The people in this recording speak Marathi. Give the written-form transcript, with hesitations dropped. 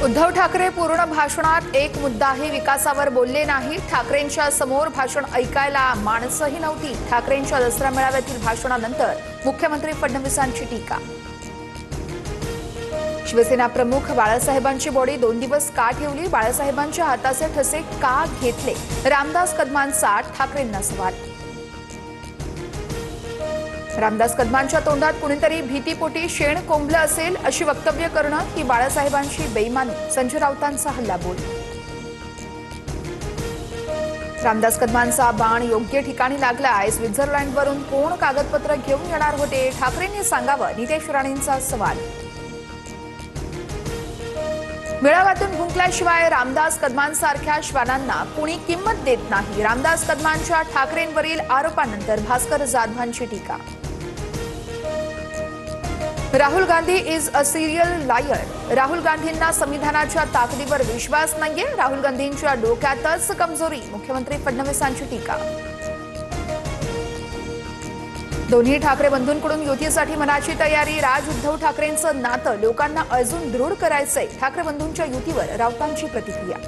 उद्धव ठाकरे पूर्ण भाषणात एक मुद्दाही विकासावर बोलले नाही। ठाकरेंच्या समोर भाषण ऐकायला माणसंही नव्हती। ठाकरेंच्या दसरा मेळाव्यातील भाषणानंतर मुख्यमंत्री फडणवीसांची टीका। शिवसेना प्रमुख बाळासाहेबांची बॉडी 2 दिवस का ठेवली? बाळासाहेबांच्या हाताचे ठसे का घेतले? रामदास कदमांचा ठाकरेंना सवाल। रामदास कदमांच्या तोंडात कुणीतरी भीतीपोटी शेण कोंबलं असेल अशी वक्तव्य करणं ही बाळासाहेबांची बेईमानी। संजय राऊतांचा हल्लाबोल। रामदास कदमांचा बाण योग्य ठिकाणी लागलाय। स्वित्झर्लंडवरून कोण कागदपत्र घेऊन येणार होते? ठाकरेंनी सांगावं, नितेश राणेंचा सवाल। मेळाव्यातून भुंकल्याशिवाय रामदास कदमांसारख्या श्वानांना कुणी किंमत देत नाही। रामदास कदमांच्या ठाकरेंवरील आरोपानंतर भास्कर जाधवांची टीका। Rahul Gandhi is a serial लायर। राहुल गांधींना संविधानाच्या ताकदीवर विश्वास नाहीये। राहुल गांधींच्या डोक्यातच कमजोरी। मुख्यमंत्री फडणवीसांची टीका। दोन्ही ठाकरे बंधूंकडून युतीसाठी मनाची तयारी। राज उद्धव ठाकरेंचं नातं लोकांना अजून दृढ करायचंय। ठाकरे बंधूंच्या युतीवर राऊतांची प्रतिक्रिया।